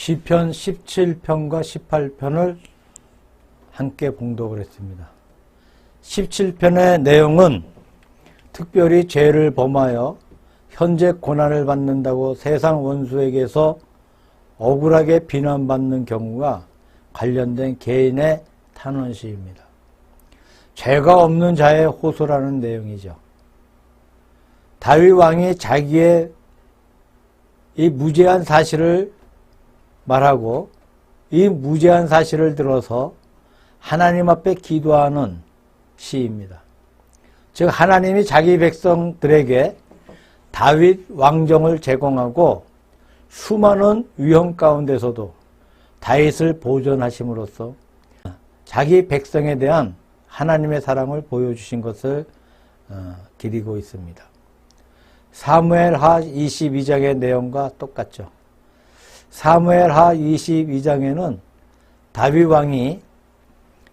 시편 17편과 18편을 함께 봉독을 했습니다. 17편의 내용은 특별히 죄를 범하여 현재 고난을 받는다고 세상 원수에게서 억울하게 비난받는 경우가 관련된 개인의 탄원시입니다. 죄가 없는 자의 호소라는 내용이죠. 다윗 왕이 자기의 이 무죄한 사실을 말하고 이 무죄한 사실을 들어서 하나님 앞에 기도하는 시입니다. 즉 하나님이 자기 백성들에게 다윗 왕정을 제공하고 수많은 위험 가운데서도 다윗을 보존하심으로써 자기 백성에 대한 하나님의 사랑을 보여주신 것을 기리고 있습니다. 사무엘하 22장의 내용과 똑같죠. 사무엘하 22장에는 다윗 왕이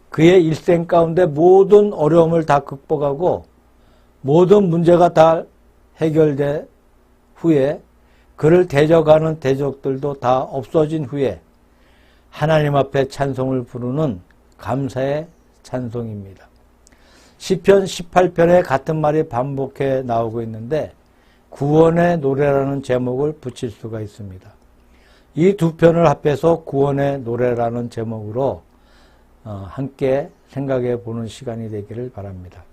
그의 일생 가운데 모든 어려움을 다 극복하고 모든 문제가 다 해결된 후에 그를 대적하는 대적들도 다 없어진 후에 하나님 앞에 찬송을 부르는 감사의 찬송입니다. 시편 18편에 같은 말이 반복해 나오고 있는데 구원의 노래라는 제목을 붙일 수가 있습니다. 이 두 편을 합해서 구원의 노래라는 제목으로 함께 생각해 보는 시간이 되기를 바랍니다.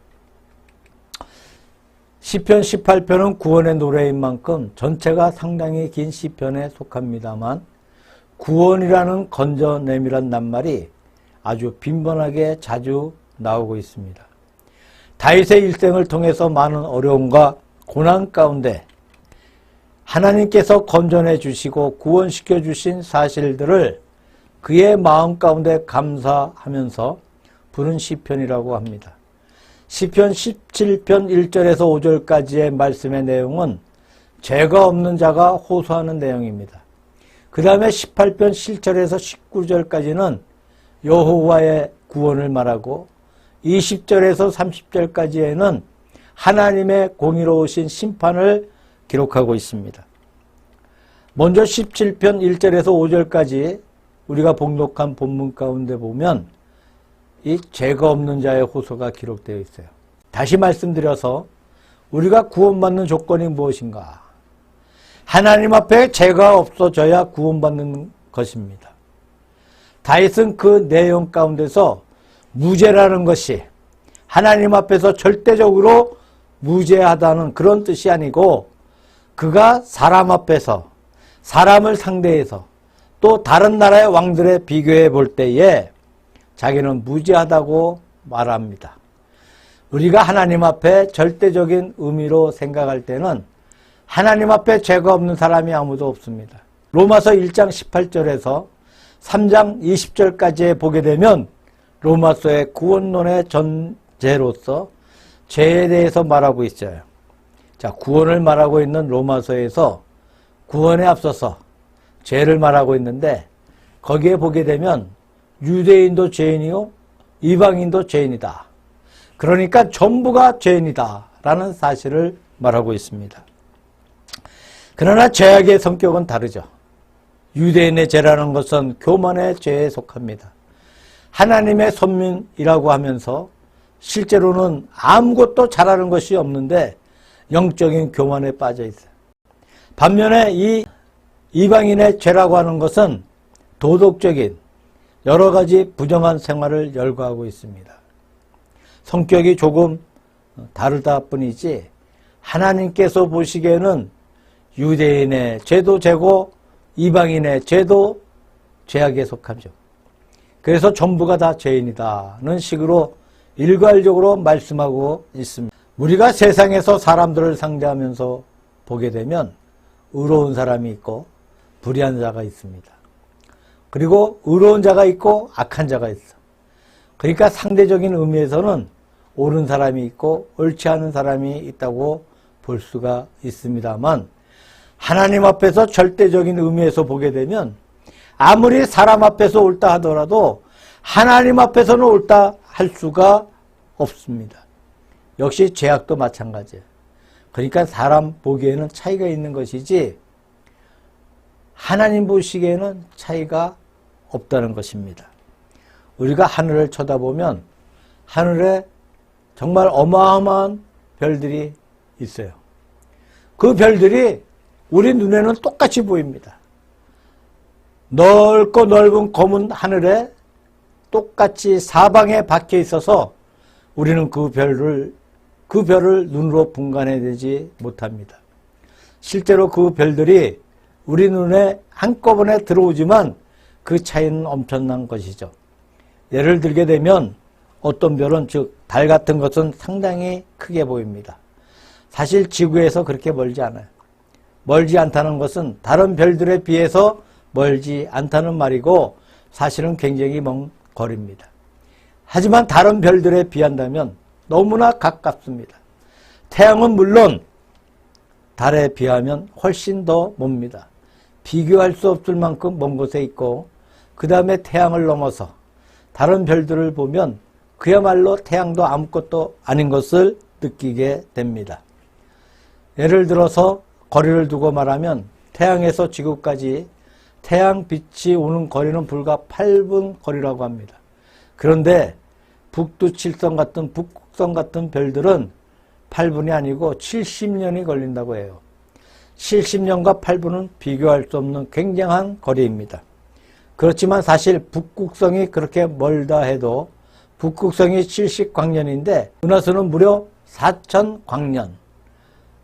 시편 18편은 구원의 노래인 만큼 전체가 상당히 긴 시편에 속합니다만 구원이라는 건져내밀한 낱말이 아주 빈번하게 자주 나오고 있습니다. 다윗의 일생을 통해서 많은 어려움과 고난 가운데 하나님께서 건져내 주시고 구원시켜 주신 사실들을 그의 마음 가운데 감사하면서 부른 시편이라고 합니다. 시편 17편 1절에서 5절까지의 말씀의 내용은 죄가 없는 자가 호소하는 내용입니다. 그 다음에 18편 7절에서 19절까지는 여호와의 구원을 말하고 20절에서 30절까지에는 하나님의 공의로우신 심판을 기록하고 있습니다. 먼저 17편 1절에서 5절까지 우리가 봉독한 본문 가운데 보면 이 죄가 없는 자의 호소가 기록되어 있어요. 다시 말씀드려서 우리가 구원받는 조건이 무엇인가? 하나님 앞에 죄가 없어져야 구원받는 것입니다. 다윗은 그 내용 가운데서 무죄라는 것이 하나님 앞에서 절대적으로 무죄하다는 그런 뜻이 아니고 그가 사람 앞에서 사람을 상대해서 또 다른 나라의 왕들에 비교해 볼 때에 자기는 무죄하다고 말합니다. 우리가 하나님 앞에 절대적인 의미로 생각할 때는 하나님 앞에 죄가 없는 사람이 아무도 없습니다. 로마서 1장 18절에서 3장 20절까지 보게 되면 로마서의 구원론의 전제로서 죄에 대해서 말하고 있어요. 자, 구원을 말하고 있는 로마서에서 구원에 앞서서 죄를 말하고 있는데 거기에 보게 되면 유대인도 죄인이요 이방인도 죄인이다. 그러니까 전부가 죄인이다 라는 사실을 말하고 있습니다. 그러나 죄악의 성격은 다르죠. 유대인의 죄라는 것은 교만의 죄에 속합니다. 하나님의 선민이라고 하면서 실제로는 아무것도 잘하는 것이 없는데 영적인 교만에 빠져 있어요. 반면에 이 이방인의 죄라고 하는 것은 도덕적인 여러 가지 부정한 생활을 열거하고 있습니다. 성격이 조금 다르다 뿐이지 하나님께서 보시기에는 유대인의 죄도 죄고 이방인의 죄도 죄악에 속하죠. 그래서 전부가 다 죄인이다는 식으로 일괄적으로 말씀하고 있습니다. 우리가 세상에서 사람들을 상대하면서 보게 되면 의로운 사람이 있고 불의한 자가 있습니다. 그리고 의로운 자가 있고 악한 자가 있어. 그러니까 상대적인 의미에서는 옳은 사람이 있고 옳지 않은 사람이 있다고 볼 수가 있습니다만 하나님 앞에서 절대적인 의미에서 보게 되면 아무리 사람 앞에서 옳다 하더라도 하나님 앞에서는 옳다 할 수가 없습니다. 역시 죄악도 마찬가지예요. 그러니까 사람 보기에는 차이가 있는 것이지 하나님 보시기에는 차이가 없다는 것입니다. 우리가 하늘을 쳐다보면 하늘에 정말 어마어마한 별들이 있어요. 그 별들이 우리 눈에는 똑같이 보입니다. 넓고 넓은 검은 하늘에 똑같이 사방에 박혀 있어서 우리는 그 별을 눈으로 분간해내지 못합니다. 실제로 그 별들이 우리 눈에 한꺼번에 들어오지만 그 차이는 엄청난 것이죠. 예를 들게 되면 어떤 별은, 즉 달 같은 것은 상당히 크게 보입니다. 사실 지구에서 그렇게 멀지 않아요. 멀지 않다는 것은 다른 별들에 비해서 멀지 않다는 말이고 사실은 굉장히 먼 거리입니다. 하지만 다른 별들에 비한다면 너무나 가깝습니다. 태양은 물론 달에 비하면 훨씬 더 멉니다. 비교할 수 없을 만큼 먼 곳에 있고 그 다음에 태양을 넘어서 다른 별들을 보면 그야말로 태양도 아무것도 아닌 것을 느끼게 됩니다. 예를 들어서 거리를 두고 말하면 태양에서 지구까지 태양 빛이 오는 거리는 불과 8분 거리라고 합니다. 그런데 북두칠성 같은 북극성 같은 별들은 8분이 아니고 70년이 걸린다고 해요. 70년과 8분은 비교할 수 없는 굉장한 거리입니다. 그렇지만 사실 북극성이 그렇게 멀다 해도 북극성이 70광년인데 은하수는 무려 4000광년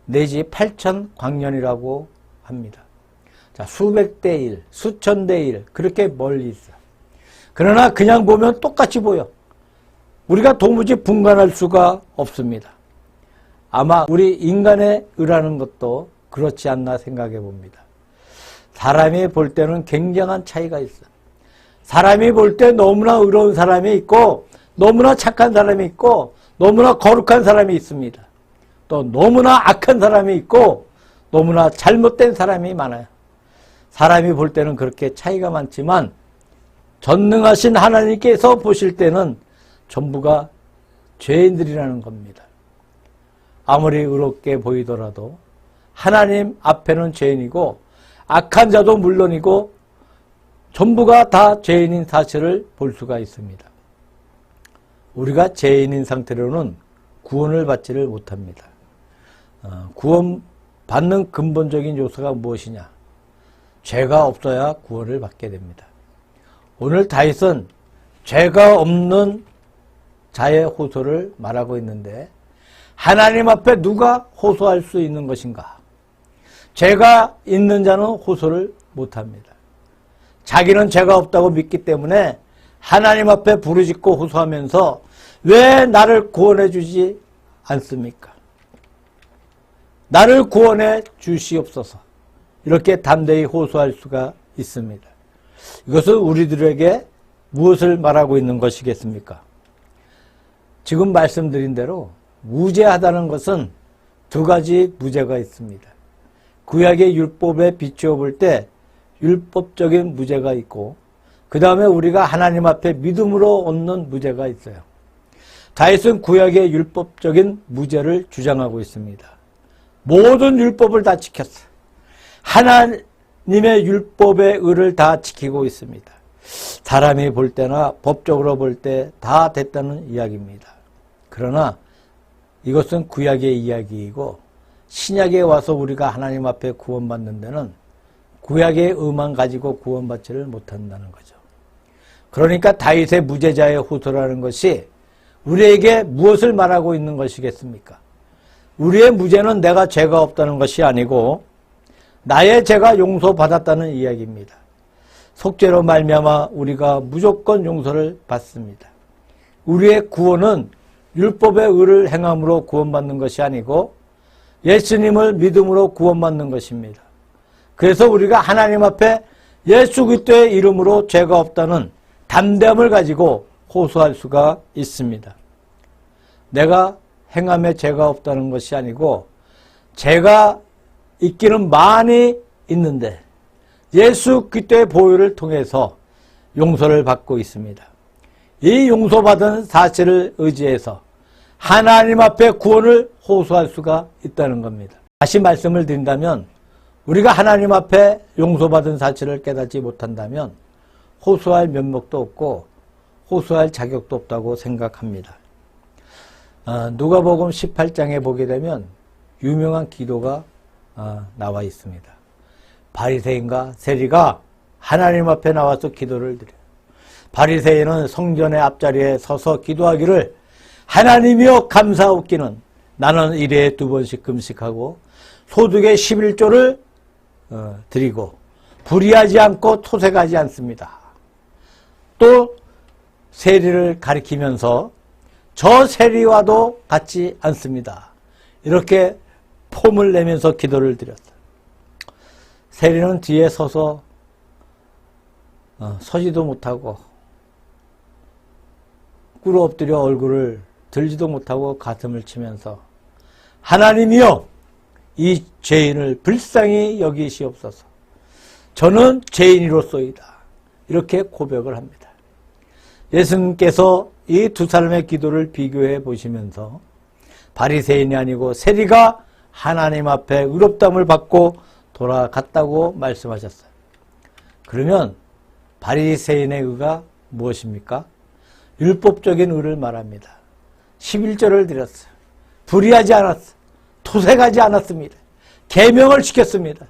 내지 8000광년이라고 합니다. 자, 수백 대 1, 수천 대 1 그렇게 멀리 있어. 그러나 그냥 보면 똑같이 보여. 우리가 도무지 분간할 수가 없습니다. 아마 우리 인간의 의라는 것도 그렇지 않나 생각해 봅니다. 사람이 볼 때는 굉장한 차이가 있어. 사람이 볼 때 너무나 의로운 사람이 있고 너무나 착한 사람이 있고 너무나 거룩한 사람이 있습니다. 또 너무나 악한 사람이 있고 너무나 잘못된 사람이 많아요. 사람이 볼 때는 그렇게 차이가 많지만 전능하신 하나님께서 보실 때는 전부가 죄인들이라는 겁니다. 아무리 의롭게 보이더라도 하나님 앞에는 죄인이고 악한 자도 물론이고 전부가 다 죄인인 사실을 볼 수가 있습니다. 우리가 죄인인 상태로는 구원을 받지를 못합니다. 구원받는 근본적인 요소가 무엇이냐? 죄가 없어야 구원을 받게 됩니다. 오늘 다윗은 죄가 없는 자의 호소를 말하고 있는데 하나님 앞에 누가 호소할 수 있는 것인가? 죄가 있는 자는 호소를 못합니다. 자기는 죄가 없다고 믿기 때문에 하나님 앞에 부르짖고 호소하면서 왜 나를 구원해 주지 않습니까? 나를 구원해 주시옵소서. 이렇게 담대히 호소할 수가 있습니다. 이것은 우리들에게 무엇을 말하고 있는 것이겠습니까? 지금 말씀드린 대로 무죄하다는 것은 두 가지 무죄가 있습니다. 구약의 율법에 비추어 볼 때 율법적인 무죄가 있고 그 다음에 우리가 하나님 앞에 믿음으로 얻는 무죄가 있어요. 다윗은 구약의 율법적인 무죄를 주장하고 있습니다. 모든 율법을 다 지켰어요. 하나님의 율법의 의를 다 지키고 있습니다. 사람이 볼 때나 법적으로 볼 때 다 됐다는 이야기입니다. 그러나 이것은 구약의 이야기이고 신약에 와서 우리가 하나님 앞에 구원받는 데는 구약의 의만 가지고 구원받지를 못한다는 거죠. 그러니까 다윗의 무죄자의 호소라는 것이 우리에게 무엇을 말하고 있는 것이겠습니까? 우리의 무죄는 내가 죄가 없다는 것이 아니고 나의 죄가 용서받았다는 이야기입니다. 속죄로 말미암아 우리가 무조건 용서를 받습니다. 우리의 구원은 율법의 의를 행함으로 구원받는 것이 아니고 예수님을 믿음으로 구원받는 것입니다. 그래서 우리가 하나님 앞에 예수 그리스도의 이름으로 죄가 없다는 담대함을 가지고 호소할 수가 있습니다. 내가 행함에 죄가 없다는 것이 아니고 죄가 있기는 많이 있는데 예수 그리스도의 보혈을 통해서 용서를 받고 있습니다. 이 용서받은 사실을 의지해서 하나님 앞에 구원을 호소할 수가 있다는 겁니다. 다시 말씀을 드린다면 우리가 하나님 앞에 용서받은 사실을 깨닫지 못한다면 호소할 면목도 없고 호소할 자격도 없다고 생각합니다. 누가복음 18장에 보게 되면 유명한 기도가 나와 있습니다. 바리새인과 세리가 하나님 앞에 나와서 기도를 드려요. 바리새인은 성전의 앞자리에 서서 기도하기를 하나님이여 감사옵기는 나는 일회에 2번씩 금식하고 소득의 11조를 드리고 불의하지 않고 토색하지 않습니다. 또 세리를 가리키면서 저 세리와도 같지 않습니다. 이렇게 폼을 내면서 기도를 드렸어요. 세리는 뒤에 서서 서지도 못하고 꿇어 엎드려 얼굴을 들지도 못하고 가슴을 치면서 하나님이여 이 죄인을 불쌍히 여기시옵소서. 저는 죄인이로소이다. 이렇게 고백을 합니다. 예수님께서 이 두 사람의 기도를 비교해 보시면서 바리새인이 아니고 세리가 하나님 앞에 의롭다함을 받고 돌아갔다고 말씀하셨어요. 그러면 바리새인의 의가 무엇입니까? 율법적인 의를 말합니다. 11조를 드렸어요. 불의하지 않았어요. 토색하지 않았습니다. 계명을 지켰습니다.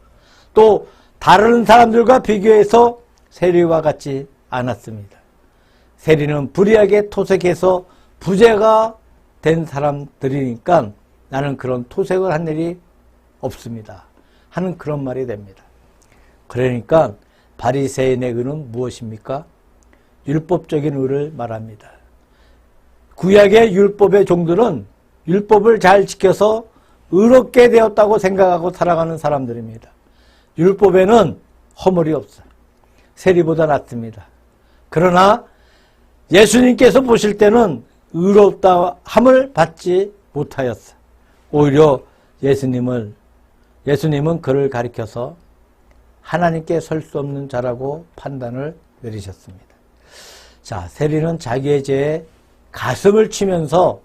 또 다른 사람들과 비교해서 세리와 같지 않았습니다. 세리는 불의하게 토색해서 부재가 된 사람들이니까 나는 그런 토색을 한 일이 없습니다. 하는 그런 말이 됩니다. 그러니까 바리새인의 의는 무엇입니까? 율법적인 의를 말합니다. 구약의 율법의 종들은 율법을 잘 지켜서 의롭게 되었다고 생각하고 살아가는 사람들입니다. 율법에는 허물이 없어요. 세리보다 낫습니다. 그러나 예수님께서 보실 때는 의롭다함을 받지 못하였어요. 오히려 예수님은 그를 가리켜서 하나님께 설 수 없는 자라고 판단을 내리셨습니다. 자, 세리는 자기의 죄에 가슴을 치면서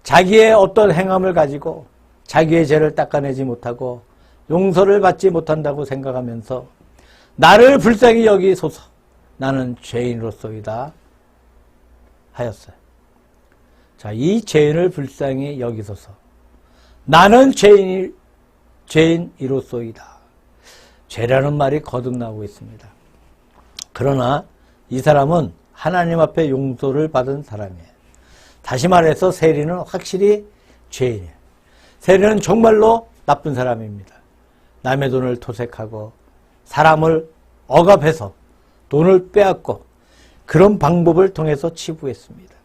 자기의 어떤 행함을 가지고 자기의 죄를 닦아내지 못하고 용서를 받지 못한다고 생각하면서 나를 불쌍히 여기소서 나는 죄인으로소이다 하였어요. 자, 이 죄인을 불쌍히 여기소서 나는 죄인이로소이다. 죄라는 말이 거듭나고 있습니다. 그러나 이 사람은 하나님 앞에 용서를 받은 사람이에요. 다시 말해서 세리는 확실히 죄인이에요. 세리는 정말로 나쁜 사람입니다. 남의 돈을 토색하고 사람을 억압해서 돈을 빼앗고 그런 방법을 통해서 치부했습니다.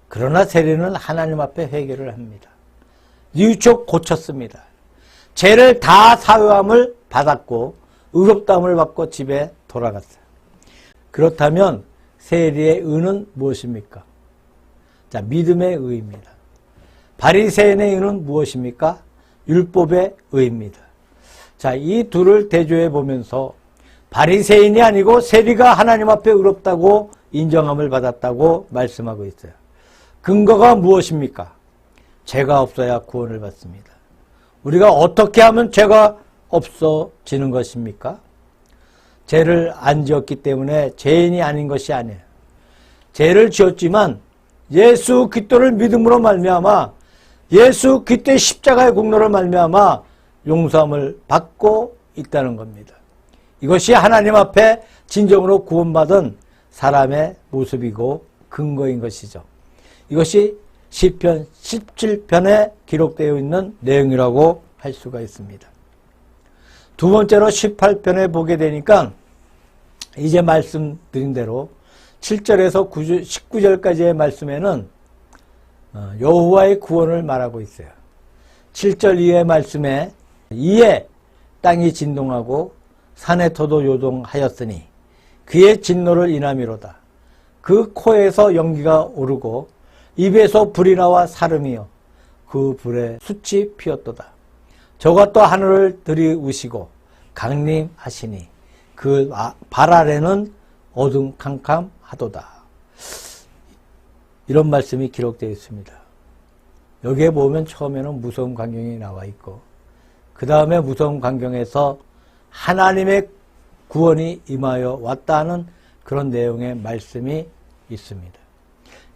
그러나 세리는 하나님 앞에 회개를 합니다. 뉘우쳐 고쳤습니다. 죄를 다 사유함을 받았고 의롭다함을 받고 집에 돌아갔어요. 그렇다면 세리의 의는 무엇입니까? 자, 믿음의 의입니다. 바리새인의 의는 무엇입니까? 율법의 의입니다. 자, 이 둘을 대조해 보면서 바리새인이 아니고 세리가 하나님 앞에 의롭다고 인정함을 받았다고 말씀하고 있어요. 근거가 무엇입니까? 죄가 없어야 구원을 받습니다. 우리가 어떻게 하면 죄가 없어지는 것입니까? 죄를 안 지었기 때문에 죄인이 아닌 것이 아니에요. 죄를 지었지만 예수 그리스도를 믿음으로 말미암아 예수 그리스도의 십자가의 공로를 말미암아 용서함을 받고 있다는 겁니다. 이것이 하나님 앞에 진정으로 구원받은 사람의 모습이고 근거인 것이죠. 이것이 시편 17편에 기록되어 있는 내용이라고 할 수가 있습니다. 두 번째로 18편에 보게 되니까 이제 말씀드린 대로 7절에서 19절까지의 말씀에는 여호와의 구원을 말하고 있어요. 7절 이하의 말씀에 이에 땅이 진동하고 산의 터도 요동하였으니 그의 진노를 인함이로다. 그 코에서 연기가 오르고 입에서 불이 나와 사름이요 그 불에 숯이 피었도다. 저가 또 하늘을 들이우시고 강림하시니 그 발 아래는 어둠캄캄하도다. 이런 말씀이 기록되어 있습니다. 여기에 보면 처음에는 무서운 광경이 나와 있고 그 다음에 무서운 광경에서 하나님의 구원이 임하여 왔다는 그런 내용의 말씀이 있습니다.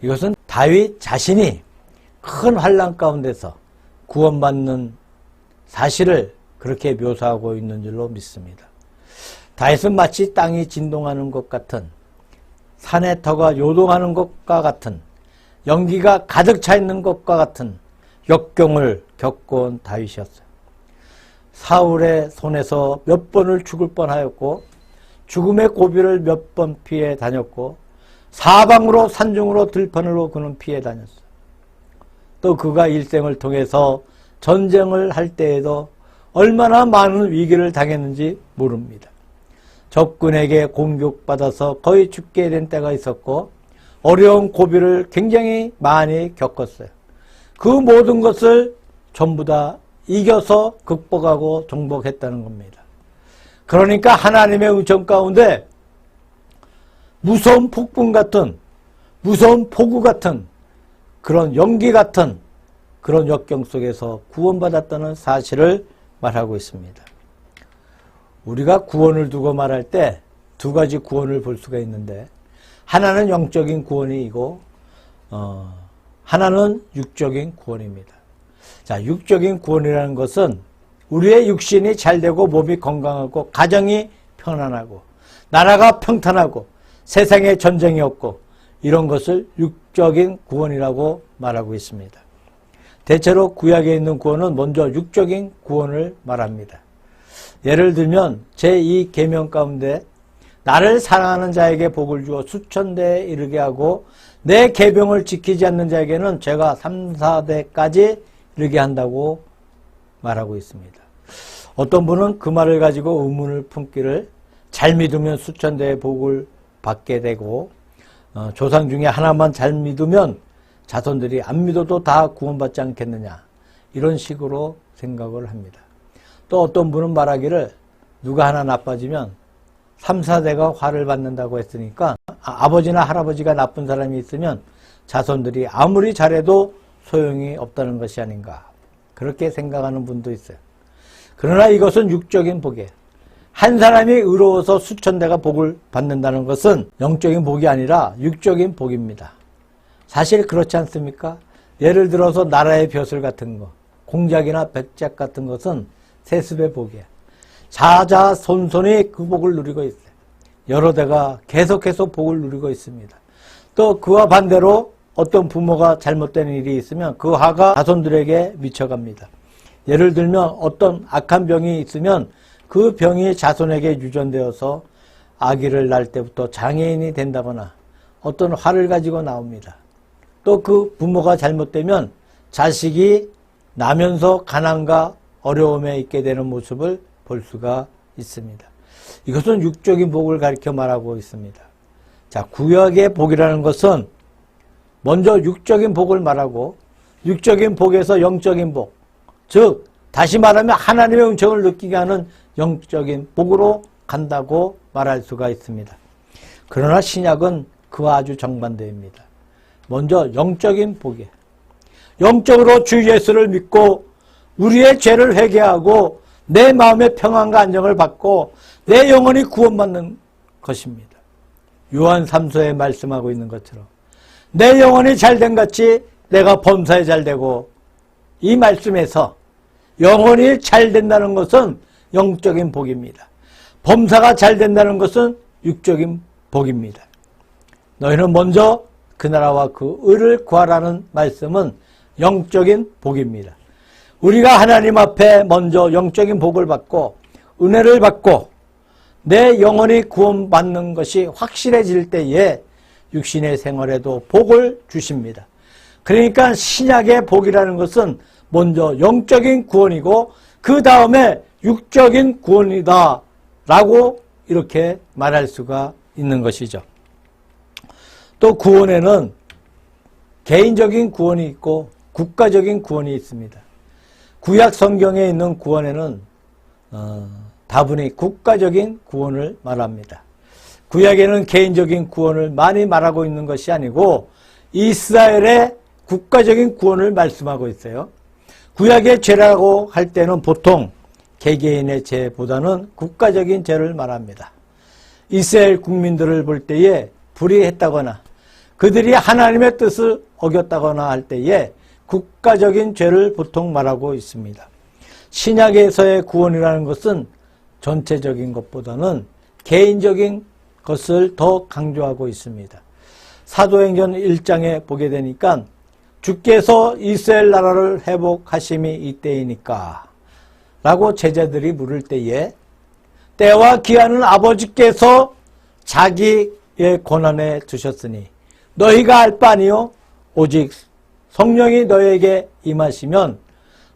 이것은 다윗 자신이 큰 환난 가운데서 구원받는 사실을 그렇게 묘사하고 있는 줄로 믿습니다. 다윗은 마치 땅이 진동하는 것 같은, 산의 터가 요동하는 것과 같은, 연기가 가득 차 있는 것과 같은 역경을 겪어온 다윗이었어요. 사울의 손에서 몇 번을 죽을 뻔하였고, 죽음의 고비를 몇 번 피해 다녔고, 사방으로 산중으로 들판으로 그는 피해 다녔어요. 또 그가 일생을 통해서 전쟁을 할 때에도 얼마나 많은 위기를 당했는지 모릅니다. 적군에게 공격받아서 거의 죽게 된 때가 있었고, 어려운 고비를 굉장히 많이 겪었어요. 그 모든 것을 전부 다 이겨서 극복하고 정복했다는 겁니다. 그러니까 하나님의 은총 가운데 무서운 폭풍 같은, 무서운 폭우 같은, 그런 연기 같은 그런 역경 속에서 구원받았다는 사실을 말하고 있습니다. 우리가 구원을 두고 말할 때 두 가지 구원을 볼 수가 있는데, 하나는 영적인 구원이고 하나는 육적인 구원입니다. 자, 육적인 구원이라는 것은 우리의 육신이 잘되고 몸이 건강하고 가정이 편안하고 나라가 평탄하고 세상에 전쟁이 없고 이런 것을 육적인 구원이라고 말하고 있습니다. 대체로 구약에 있는 구원은 먼저 육적인 구원을 말합니다. 예를 들면 제2 계명 가운데 나를 사랑하는 자에게 복을 주어 수천대에 이르게 하고 내 계명을 지키지 않는 자에게는 죄가 3, 4대까지 이르게 한다고 말하고 있습니다. 어떤 분은 그 말을 가지고 의문을 품기를, 잘 믿으면 수천대의 복을 받게 되고 조상 중에 하나만 잘 믿으면 자손들이 안 믿어도 다 구원받지 않겠느냐, 이런 식으로 생각을 합니다. 또 어떤 분은 말하기를 누가 하나 나빠지면 3, 4대가 화를 받는다고 했으니까 아버지나 할아버지가 나쁜 사람이 있으면 자손들이 아무리 잘해도 소용이 없다는 것이 아닌가, 그렇게 생각하는 분도 있어요. 그러나 이것은 육적인 복이에요. 한 사람이 의로워서 수천대가 복을 받는다는 것은 영적인 복이 아니라 육적인 복입니다. 사실 그렇지 않습니까? 예를 들어서 나라의 벼슬 같은 거, 공작이나 백작 같은 것은 세습의 복이에요. 자자손손이 그 복을 누리고 있어요. 여러 대가 계속해서 복을 누리고 있습니다. 또 그와 반대로 어떤 부모가 잘못된 일이 있으면 그 화가 자손들에게 미쳐갑니다. 예를 들면 어떤 악한 병이 있으면 그 병이 자손에게 유전되어서 아기를 낳을 때부터 장애인이 된다거나 어떤 화를 가지고 나옵니다. 또 그 부모가 잘못되면 자식이 나면서 가난과 어려움에 있게 되는 모습을 볼 수가 있습니다. 이것은 육적인 복을 가리켜 말하고 있습니다. 자, 구약의 복이라는 것은 먼저 육적인 복을 말하고, 육적인 복에서 영적인 복, 즉 다시 말하면 하나님의 은총을 느끼게 하는 영적인 복으로 간다고 말할 수가 있습니다. 그러나 신약은 그와 아주 정반대입니다. 먼저 영적인 복이에요. 영적으로 주 예수를 믿고 우리의 죄를 회개하고 내 마음의 평안과 안정을 받고 내 영혼이 구원받는 것입니다. 요한 3서에 말씀하고 있는 것처럼 내 영혼이 잘된 같이 내가 범사에 잘되고, 이 말씀에서 영혼이 잘된다는 것은 영적인 복입니다. 범사가 잘된다는 것은 육적인 복입니다. 너희는 먼저 그 나라와 그 의를 구하라는 말씀은 영적인 복입니다. 우리가 하나님 앞에 먼저 영적인 복을 받고 은혜를 받고 내 영혼이 구원받는 것이 확실해질 때에 육신의 생활에도 복을 주십니다. 그러니까 신약의 복이라는 것은 먼저 영적인 구원이고 그 다음에 육적인 구원이다 라고 이렇게 말할 수가 있는 것이죠. 또 구원에는 개인적인 구원이 있고 국가적인 구원이 있습니다. 구약 성경에 있는 구원에는 다분히 국가적인 구원을 말합니다. 구약에는 개인적인 구원을 많이 말하고 있는 것이 아니고 이스라엘의 국가적인 구원을 말씀하고 있어요. 구약의 죄라고 할 때는 보통 개개인의 죄보다는 국가적인 죄를 말합니다. 이스라엘 국민들을 볼 때에 불의했다거나 그들이 하나님의 뜻을 어겼다거나 할 때에 국가적인 죄를 보통 말하고 있습니다. 신약에서의 구원이라는 것은 전체적인 것보다는 개인적인 것을 더 강조하고 있습니다. 사도행전 1장에 보게 되니까 주께서 이스라엘 나라를 회복하심이 이때이니까 라고 제자들이 물을 때에 때와 기한은 아버지께서 자기의 권한에 두셨으니 너희가 알 바 아니요 오직 성령이 너희에게 임하시면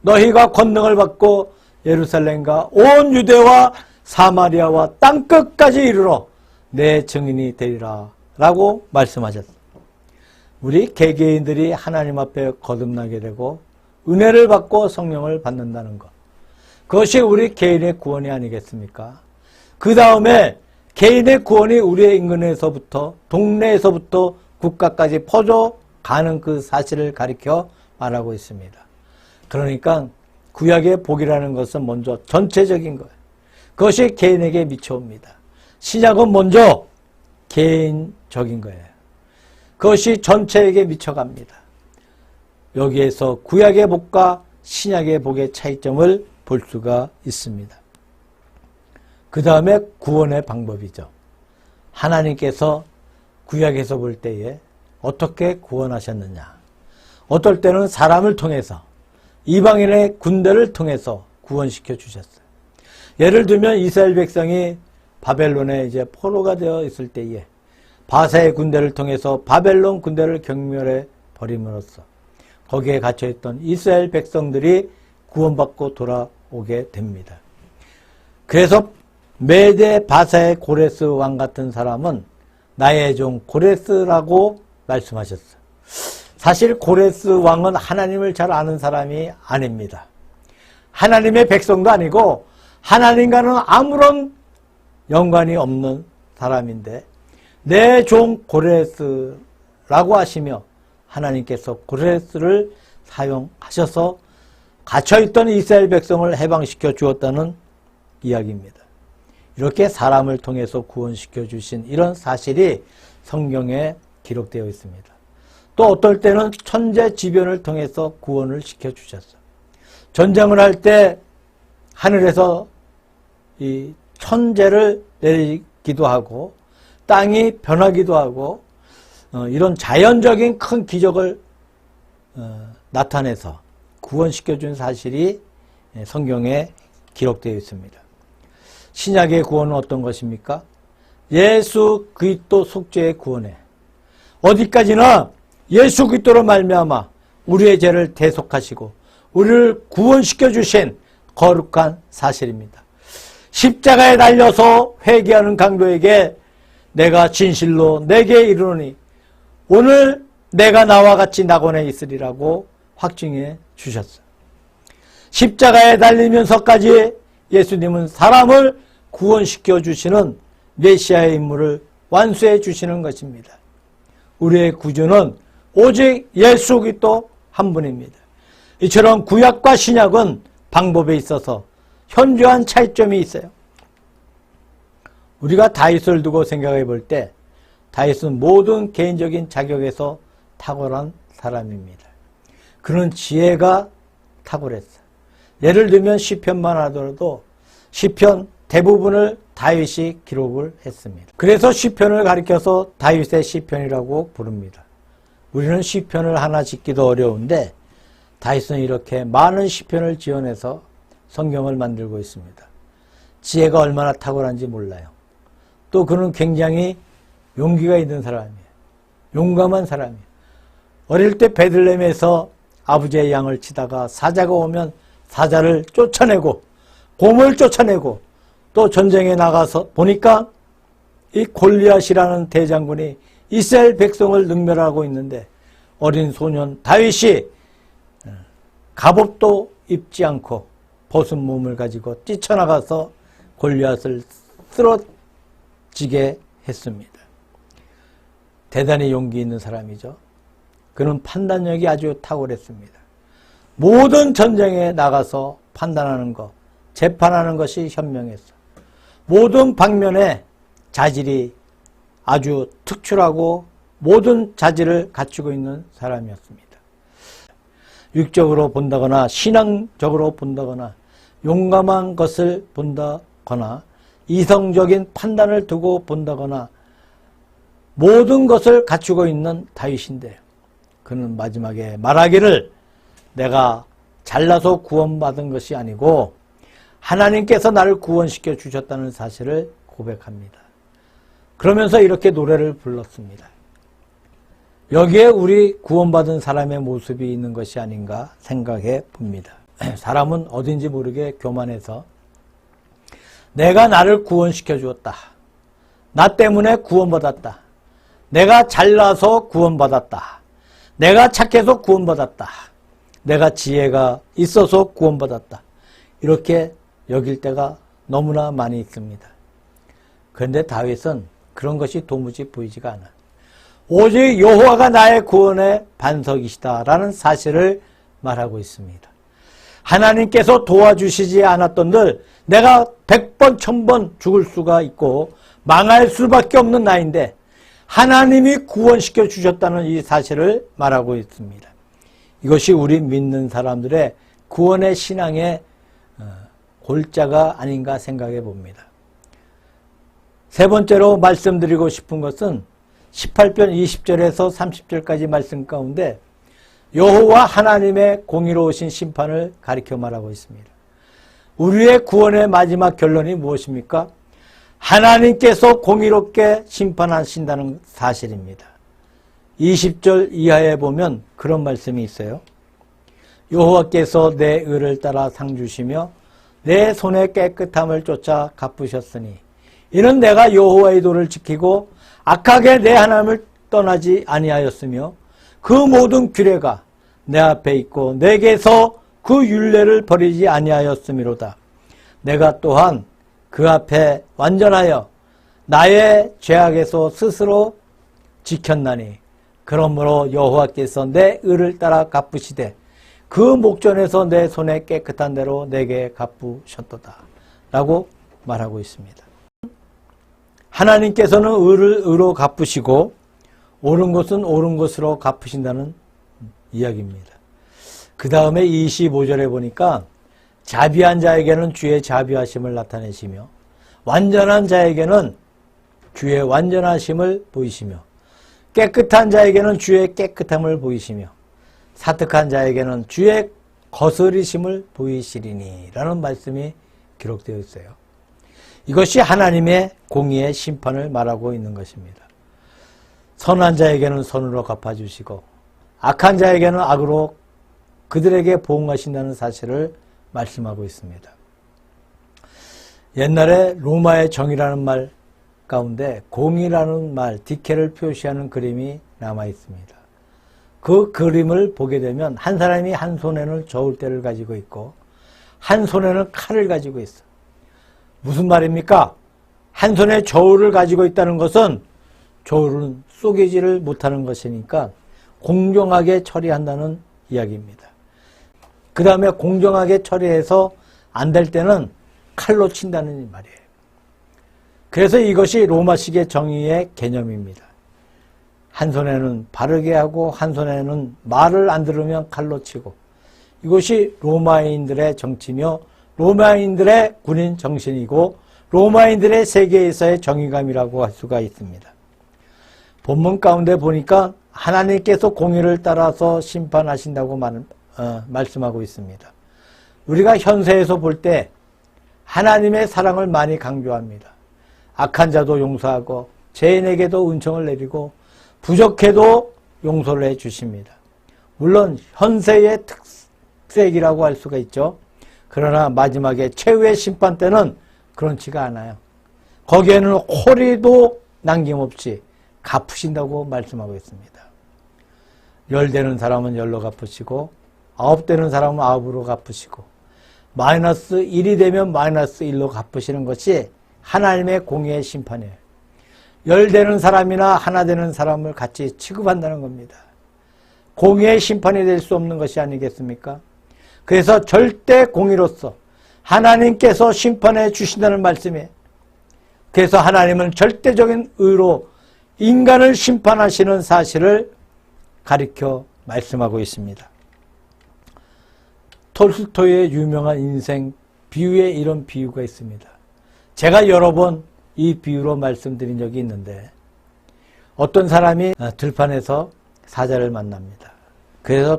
너희가 권능을 받고 예루살렘과 온 유대와 사마리아와 땅끝까지 이르러 내 증인이 되리라 라고 말씀하셨습니다. 우리 개개인들이 하나님 앞에 거듭나게 되고 은혜를 받고 성령을 받는다는 것, 그것이 우리 개인의 구원이 아니겠습니까? 그 다음에 개인의 구원이 우리의 인근에서부터 동네에서부터 국가까지 퍼져가는 그 사실을 가리켜 말하고 있습니다. 그러니까 구약의 복이라는 것은 먼저 전체적인 거예요. 그것이 개인에게 미쳐옵니다. 신약은 먼저 개인적인 거예요. 그것이 전체에게 미쳐갑니다. 여기에서 구약의 복과 신약의 복의 차이점을 볼 수가 있습니다. 그 다음에 구원의 방법이죠. 하나님께서 구약에서 볼 때에 어떻게 구원하셨느냐. 어떨 때는 사람을 통해서 이방인의 군대를 통해서 구원시켜 주셨어요. 예를 들면 이스라엘 백성이 바벨론에 이제 포로가 되어 있을 때에 바사의 군대를 통해서 바벨론 군대를 경멸해 버림으로써 거기에 갇혀있던 이스라엘 백성들이 구원받고 돌아오게 됩니다. 그래서 메대 바사의 고레스 왕 같은 사람은 나의 종 고레스라고 말씀하셨어요. 사실 고레스 왕은 하나님을 잘 아는 사람이 아닙니다. 하나님의 백성도 아니고 하나님과는 아무런 연관이 없는 사람인데 내 종 고레스라고 하시며 하나님께서 고레스를 사용하셔서 갇혀있던 이스라엘 백성을 해방시켜 주었다는 이야기입니다. 이렇게 사람을 통해서 구원시켜 주신 이런 사실이 성경에 기록되어 있습니다. 또 어떨 때는 천재지변을 통해서 구원을 시켜 주셨어요. 전쟁을 할 때 하늘에서 이 천재를 내리기도 하고 땅이 변하기도 하고 이런 자연적인 큰 기적을 나타내서 구원시켜준 사실이 성경에 기록되어 있습니다. 신약의 구원은 어떤 것입니까? 예수 그리스도 속죄의 구원에 어디까지나 예수 그리스도로 말미암아 우리의 죄를 대속하시고 우리를 구원시켜 주신 거룩한 사실입니다. 십자가에 달려서 회개하는 강도에게 내가 진실로 내게 이르노니 오늘 내가 나와 같이 낙원에 있으리라고 확증해 주셨어요. 십자가에 달리면서까지 예수님은 사람을 구원시켜 주시는 메시아의 임무를 완수해 주시는 것입니다. 우리의 구주는 오직 예수 그리스도 한 분입니다. 이처럼 구약과 신약은 방법에 있어서 현저한 차이점이 있어요. 우리가 다윗을 두고 생각해 볼 때 다윗은 모든 개인적인 자격에서 탁월한 사람입니다. 그는 지혜가 탁월했어요. 예를 들면 시편만 하더라도 시편 대부분을 다윗이 기록을 했습니다. 그래서 시편을 가리켜서 다윗의 시편이라고 부릅니다. 우리는 시편을 하나 짓기도 어려운데 다윗은 이렇게 많은 시편을 지어내서 성경을 만들고 있습니다. 지혜가 얼마나 탁월한지 몰라요. 또 그는 굉장히 용기가 있는 사람이에요. 용감한 사람이에요. 어릴 때 베들레헴에서 아버지의 양을 치다가 사자가 오면 사자를 쫓아내고 곰을 쫓아내고 또 전쟁에 나가서 보니까 이 골리앗이라는 대장군이 이스라엘 백성을 능멸하고 있는데 어린 소년 다윗이 갑옷도 입지 않고 벗은 몸을 가지고 뛰쳐나가서 골리앗을 쓰러지게 했습니다. 대단히 용기 있는 사람이죠. 그는 판단력이 아주 탁월했습니다. 모든 전쟁에 나가서 판단하는 것, 재판하는 것이 현명했어. 모든 방면에 자질이 아주 특출하고 모든 자질을 갖추고 있는 사람이었습니다. 육적으로 본다거나 신앙적으로 본다거나 용감한 것을 본다거나 이성적인 판단을 두고 본다거나 모든 것을 갖추고 있는 다윗인데 그는 마지막에 말하기를 내가 잘나서 구원받은 것이 아니고 하나님께서 나를 구원시켜 주셨다는 사실을 고백합니다. 그러면서 이렇게 노래를 불렀습니다. 여기에 우리 구원받은 사람의 모습이 있는 것이 아닌가 생각해 봅니다. 사람은 어딘지 모르게 교만해서 내가 나를 구원시켜 주었다. 나 때문에 구원받았다. 내가 잘나서 구원받았다. 내가 착해서 구원받았다. 내가 지혜가 있어서 구원받았다. 이렇게 여길 때가 너무나 많이 있습니다. 그런데 다윗은 그런 것이 도무지 보이지가 않아. 오직 여호와가 나의 구원의 반석이시다라는 사실을 말하고 있습니다. 하나님께서 도와주시지 않았던들 내가 100번 1000번 죽을 수가 있고 망할 수밖에 없는 나인데 하나님이 구원시켜 주셨다는 이 사실을 말하고 있습니다. 이것이 우리 믿는 사람들의 구원의 신앙의 골자가 아닌가 생각해 봅니다. 세 번째로 말씀드리고 싶은 것은 18편 20절에서 30절까지 말씀 가운데 여호와 하나님의 공의로우신 심판을 가리켜 말하고 있습니다. 우리의 구원의 마지막 결론이 무엇입니까? 하나님께서 공의롭게 심판하신다는 사실입니다. 20절 이하에 보면 그런 말씀이 있어요. 여호와께서 내 의를 따라 상 주시며 내 손의 깨끗함을 쫓아 갚으셨으니 이는 내가 여호와의 도를 지키고 악하게 내 하나님을 떠나지 아니하였으며 그 모든 규례가 내 앞에 있고 내게서 그 율례를 버리지 아니하였음이로다. 내가 또한 그 앞에 완전하여 나의 죄악에서 스스로 지켰나니 그러므로 여호와께서 내 의를 따라 갚으시되 그 목전에서 내 손에 깨끗한 대로 내게 갚으셨도다 라고 말하고 있습니다. 하나님께서는 의를 의로 갚으시고 옳은 것은 옳은 것으로 갚으신다는 이야기입니다. 그 다음에 25절에 보니까 자비한 자에게는 주의 자비하심을 나타내시며 완전한 자에게는 주의 완전하심을 보이시며 깨끗한 자에게는 주의 깨끗함을 보이시며 사특한 자에게는 주의 거스리심을 보이시리니 라는 말씀이 기록되어 있어요. 이것이 하나님의 공의의 심판을 말하고 있는 것입니다. 선한 자에게는 선으로 갚아주시고 악한 자에게는 악으로 그들에게 보응하신다는 사실을 말씀하고 있습니다. 옛날에 로마의 정의라는 말 가운데 공의라는 말, 디케를 표시하는 그림이 남아 있습니다. 그 그림을 보게 되면 한 사람이 한 손에는 저울대를 가지고 있고 한 손에는 칼을 가지고 있어. 무슨 말입니까? 한 손에 저울을 가지고 있다는 것은 저울은 쏘개지를 못하는 것이니까 공정하게 처리한다는 이야기입니다. 그 다음에 공정하게 처리해서 안 될 때는 칼로 친다는 말이에요. 그래서 이것이 로마식의 정의의 개념입니다. 한 손에는 바르게 하고 한 손에는 말을 안 들으면 칼로 치고 이것이 로마인들의 정치며 로마인들의 군인 정신이고 로마인들의 세계에서의 정의감이라고 할 수가 있습니다. 본문 가운데 보니까 하나님께서 공의를 따라서 심판하신다고 말씀하고 있습니다. 우리가 현세에서 볼 때 하나님의 사랑을 많이 강조합니다. 악한 자도 용서하고 죄인에게도 은총을 내리고 부족해도 용서를 해 주십니다. 물론 현세의 특색이라고 할 수가 있죠. 그러나 마지막에 최후의 심판 때는 그렇지가 않아요. 거기에는 호리도 남김없이 갚으신다고 말씀하고 있습니다. 10 되는 사람은 10로 갚으시고 9 되는 사람은 9으로 갚으시고 마이너스 1이 되면 마이너스 1로 갚으시는 것이 하나님의 공의의 심판이에요. 10 되는 사람이나 하나 되는 사람을 같이 취급한다는 겁니다. 공의의 심판이 될 수 없는 것이 아니겠습니까? 그래서 절대 공의로서 하나님께서 심판해 주신다는 말씀이에요. 그래서 하나님은 절대적인 의로 인간을 심판하시는 사실을 가리켜 말씀하고 있습니다. 톨스토이의 유명한 인생 비유에 이런 비유가 있습니다. 제가 여러 번 이 비유로 말씀드린 적이 있는데, 어떤 사람이 들판에서 사자를 만납니다. 그래서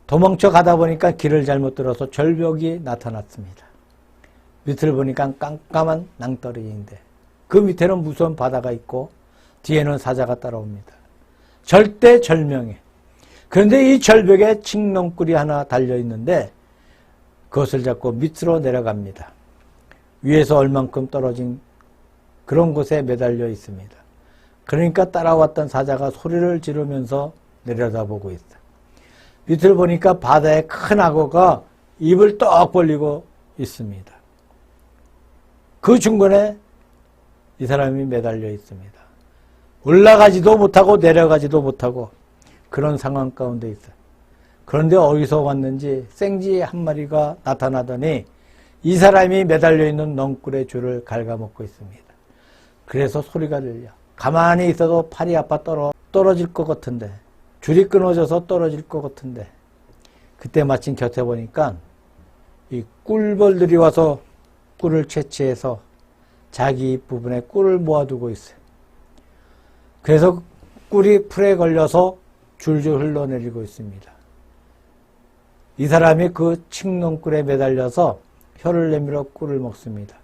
도망쳐 가다 보니까 길을 잘못 들어서 절벽이 나타났습니다. 밑을 보니까 깜깜한 낭떠러지인데 그 밑에는 무서운 바다가 있고 뒤에는 사자가 따라옵니다. 절대절명해. 그런데 이 절벽에 칡농꿀이 하나 달려있는데 그것을 잡고 밑으로 내려갑니다. 위에서 얼만큼 떨어진 그런 곳에 매달려 있습니다. 그러니까 따라왔던 사자가 소리를 지르면서 내려다보고 있어요. 밑을 보니까 바다에 큰 악어가 입을 떡 벌리고 있습니다. 그 중간에 이 사람이 매달려 있습니다. 올라가지도 못하고 내려가지도 못하고 그런 상황 가운데 있어요. 그런데 어디서 왔는지 생쥐 한 마리가 나타나더니 이 사람이 매달려 있는 넝굴의 줄을 갉아먹고 있습니다. 그래서 소리가 들려. 가만히 있어도 팔이 아파 떨어질 것 같은데, 줄이 끊어져서 떨어질 것 같은데, 그때 마침 곁에 보니까 이 꿀벌들이 와서 꿀을 채취해서 자기 부분에 꿀을 모아두고 있어요. 그래서 꿀이 풀에 걸려서 줄줄 흘러내리고 있습니다. 이 사람이 그 칡농꿀에 매달려서 혀를 내밀어 꿀을 먹습니다.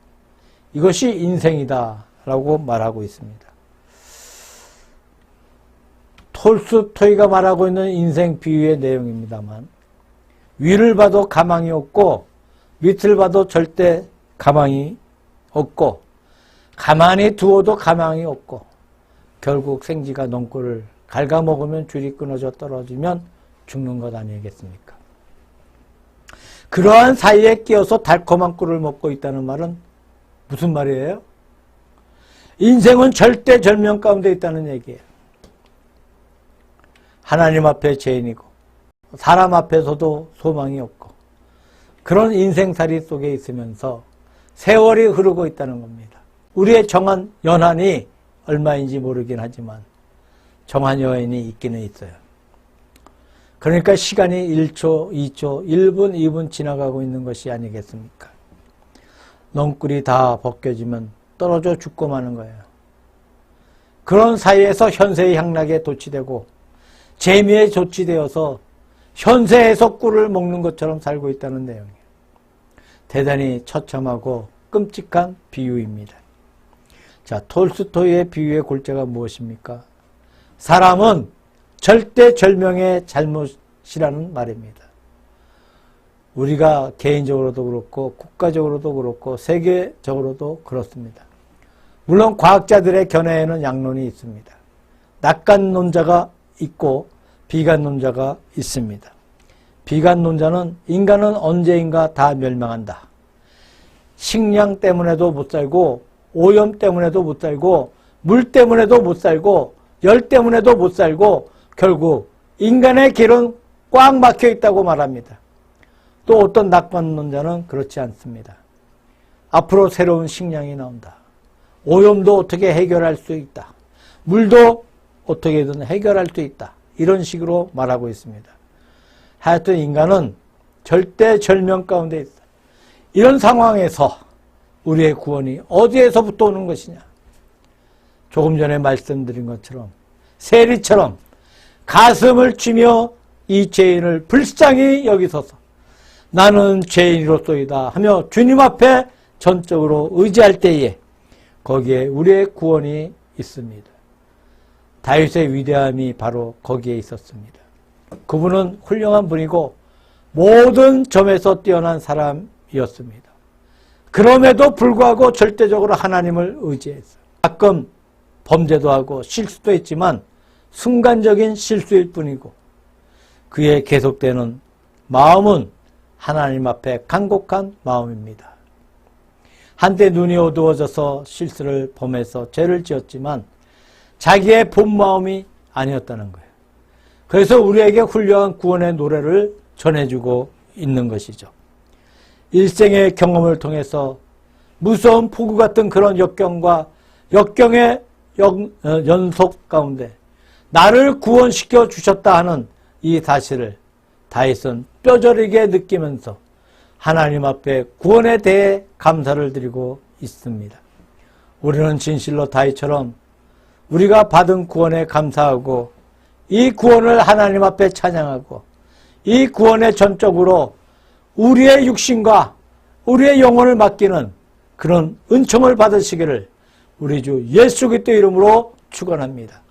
이것이 인생이다 라고 말하고 있습니다. 톨스토이가 말하고 있는 인생 비유의 내용입니다만, 위를 봐도 가망이 없고 밑을 봐도 절대 가망이 없고 가만히 두어도 가망이 없고 결국 생쥐가 넝굴을 갉아먹으면 줄이 끊어져 떨어지면 죽는 것 아니겠습니까? 그러한 사이에 끼어서 달콤한 꿀을 먹고 있다는 말은 무슨 말이에요? 인생은 절대절명 가운데 있다는 얘기예요. 하나님 앞에 죄인이고 사람 앞에서도 소망이 없고 그런 인생살이 속에 있으면서 세월이 흐르고 있다는 겁니다. 우리의 정한 연한이 얼마인지 모르긴 하지만 정한 여인이 있기는 있어요. 그러니까 시간이 1초, 2초, 1분, 2분 지나가고 있는 것이 아니겠습니까? 넝굴이 다 벗겨지면 떨어져 죽고 마는 거예요. 그런 사이에서 현세의 향락에 도취되고 재미에 도취되어서 현세에서 꿀을 먹는 것처럼 살고 있다는 내용이에요. 대단히 처참하고 끔찍한 비유입니다. 자, 톨스토이의 비유의 골자가 무엇입니까? 사람은 절대절명의 잘못이라는 말입니다. 우리가 개인적으로도 그렇고 국가적으로도 그렇고 세계적으로도 그렇습니다. 물론 과학자들의 견해에는 양론이 있습니다. 낙관론자가 있고 비관론자가 있습니다. 비관론자는 인간은 언제인가 다 멸망한다. 식량 때문에도 못 살고 오염 때문에도 못 살고 물 때문에도 못 살고 열 때문에도 못 살고 결국 인간의 길은 꽉 막혀 있다고 말합니다. 또 어떤 낙관론자는 그렇지 않습니다. 앞으로 새로운 식량이 나온다. 오염도 어떻게 해결할 수 있다. 물도 어떻게든 해결할 수 있다. 이런 식으로 말하고 있습니다. 하여튼 인간은 절대절명 가운데 있다. 이런 상황에서 우리의 구원이 어디에서부터 오는 것이냐. 조금 전에 말씀드린 것처럼 세리처럼 가슴을 치며 이 죄인을 불쌍히 여기소서. 나는 죄인으로소이다 하며 주님 앞에 전적으로 의지할 때에 거기에 우리의 구원이 있습니다. 다윗의 위대함이 바로 거기에 있었습니다. 그분은 훌륭한 분이고 모든 점에서 뛰어난 사람이었습니다. 그럼에도 불구하고 절대적으로 하나님을 의지했어요. 가끔 범죄도 하고 실수도 했지만 순간적인 실수일 뿐이고 그의 계속되는 마음은 하나님 앞에 간곡한 마음입니다. 한때 눈이 어두워져서 실수를 범해서 죄를 지었지만 자기의 본 마음이 아니었다는 거예요. 그래서 우리에게 훌륭한 구원의 노래를 전해주고 있는 것이죠. 일생의 경험을 통해서 무서운 폭우 같은 그런 역경의 연속 가운데 나를 구원시켜 주셨다 하는 이 사실을 다윗은 뼈저리게 느끼면서 하나님 앞에 구원에 대해 감사를 드리고 있습니다. 우리는 진실로 다윗처럼 우리가 받은 구원에 감사하고 이 구원을 하나님 앞에 찬양하고 이 구원에 전적으로 우리의 육신과 우리의 영혼을 맡기는 그런 은총을 받으시기를 우리 주 예수 그리스도 이름으로 축원합니다.